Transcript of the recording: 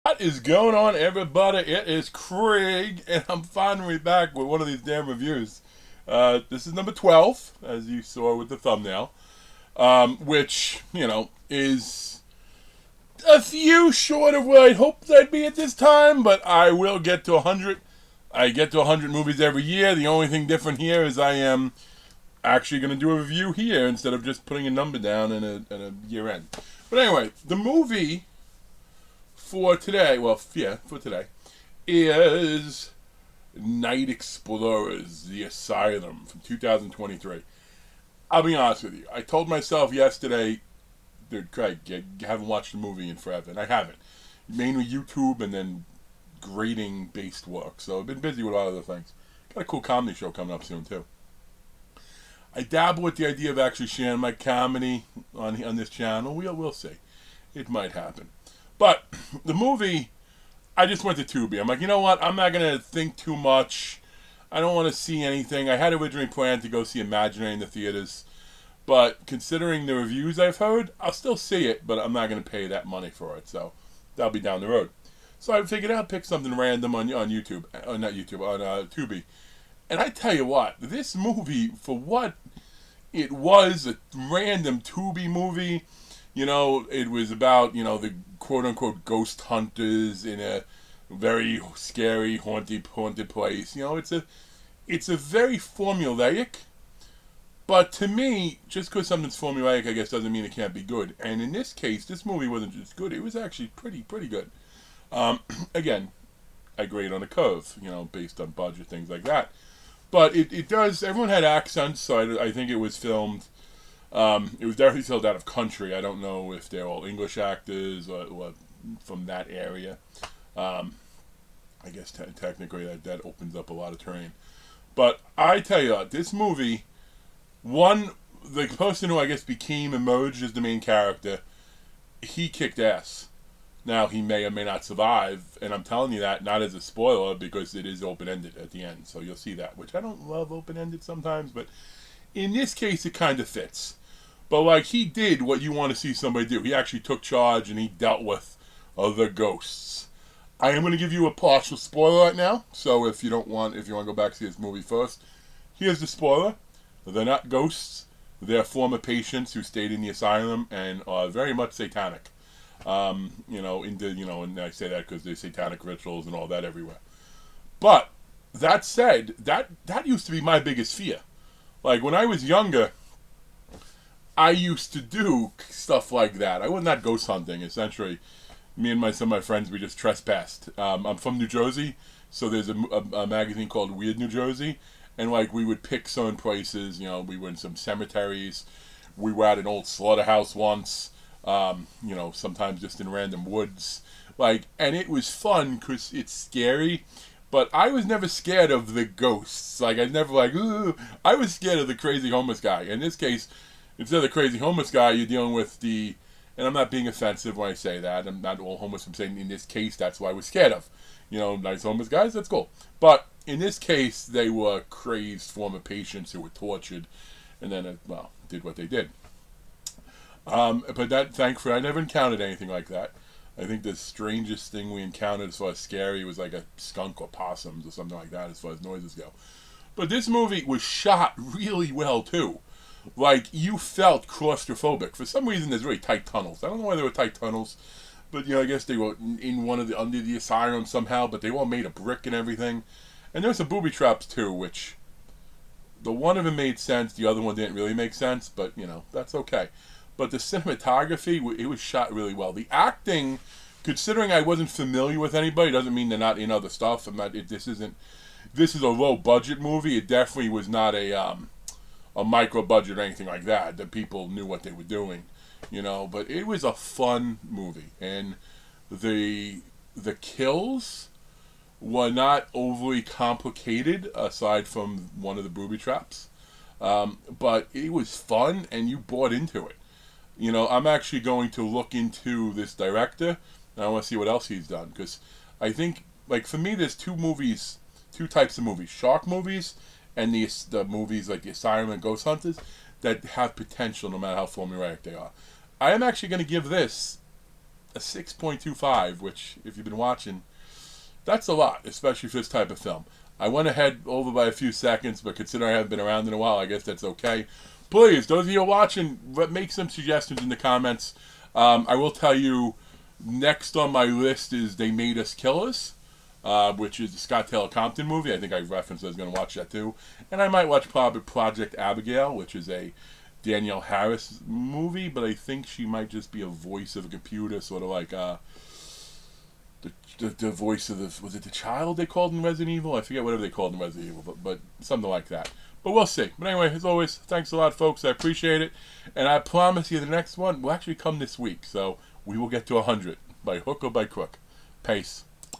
What is going on, everybody? It is Craig, and I'm finally back with one of these damn reviews. This is number 12, as you saw with the thumbnail, which, is a few short of where I hoped I'd be at this time, but I will get to 100. I get to 100 movies every year. The only thing different here is I am actually going to do a review here instead of just putting a number down in a year end. But anyway, the movie for today, for today, is Night Explorers, The Asylum from 2023. I'll be honest with you. I told myself yesterday, dude, Craig, you haven't watched the movie in forever, and I haven't. Mainly YouTube and then grading based work. So I've been busy with a lot of other things. Got a cool comedy show coming up soon, too. I dabble with the idea of actually sharing my comedy on this channel. We'll see. It might happen. But the movie, I just went to Tubi. I'm like, you know what? I'm not going to think too much. I don't want to see anything. I had originally planned to go see Imaginary in the theaters. But considering the reviews I've heard, I'll still see it, but I'm not going to pay that money for it. So that'll be down the road. So I figured I'd pick something random on YouTube. Not YouTube, on Tubi. And I tell you what, this movie, for what it was, a random Tubi movie. It was about, the quote-unquote ghost hunters in a very scary, haunted place. It's a very formulaic, but to me, just because something's formulaic, I guess, doesn't mean it can't be good. And in this case, this movie wasn't just good. It was actually pretty good. Again, I grade on a curve, based on budget, things like that. But it does, everyone had accents, so I think it was filmed. It was definitely filmed out of country. I don't know if they're all English actors or from that area. I guess technically that opens up a lot of terrain. But I tell you what, this movie, the person who I guess emerged as the main character, he kicked ass. Now, he may or may not survive, and I'm telling you that not as a spoiler because it is open-ended at the end, so you'll see that, which I don't love open-ended sometimes, but in this case, it kind of fits. But, he did what you want to see somebody do. He actually took charge, and he dealt with the ghosts. I am going to give you a partial spoiler right now, so if you want to go back and see this movie first, here's the spoiler. They're not ghosts. They're former patients who stayed in the asylum and are very much satanic. And I say that because there's satanic rituals and all that everywhere. But that said, that used to be my biggest fear. Like when I was younger, I used to do stuff like that. I was not ghost hunting. Essentially, me and some of my friends, we just trespassed. I'm from New Jersey, so there's a magazine called Weird New Jersey, and we would pick certain places. We were in some cemeteries. We were at an old slaughterhouse once. Sometimes just in random woods. And it was fun because it's scary, but I was never scared of the ghosts. I never ooh. I was scared of the crazy homeless guy. In this case, instead of the crazy homeless guy, you're dealing with and I'm not being offensive when I say that. I'm not all homeless. I'm saying in this case, that's what I was scared of. Nice homeless guys, that's cool. But in this case, they were crazed former patients who were tortured and then, did what they did. But thankfully, I never encountered anything like that. I think the strangest thing we encountered as far as scary was like a skunk or possums or something like that as far as noises go. But this movie was shot really well, too. You felt claustrophobic. For some reason, there's really tight tunnels. I don't know why there were tight tunnels, but, I guess they were in under the asylum somehow, but they were all made of brick and everything. And there were some booby traps, too, which the one of them made sense, the other one didn't really make sense, but, that's okay. But the cinematography, it was shot really well. The acting, considering I wasn't familiar with anybody, doesn't mean they're not in other stuff. This is a low budget movie. It definitely was not a micro budget or anything like that. The people knew what they were doing, But it was a fun movie, and the kills were not overly complicated aside from one of the booby traps. But it was fun, and you bought into it. I'm actually going to look into this director, and I want to see what else he's done. Because I think, for me, there's two types of movies. Shark movies, and the movies like The Asylum and Ghost Hunters, that have potential no matter how formulaic they are. I am actually going to give this a 6.25, which, if you've been watching, that's a lot, especially for this type of film. I went ahead over by a few seconds, but considering I haven't been around in a while, I guess that's okay. Please, those of you watching, make some suggestions in the comments. I will tell you, next on my list is They Made Us Kill Us, which is the Scott Taylor Compton movie. I think I referenced I was going to watch that too. And I might watch probably Project Abigail, which is a Danielle Harris movie, but I think she might just be a voice of a computer, sort of like the voice of the, was it the child they called in Resident Evil? I forget whatever they called in Resident Evil, but something like that. But we'll see. But anyway, as always, thanks a lot, folks. I appreciate it. And I promise you the next one will actually come this week. So we will get to 100 by hook or by crook. Peace.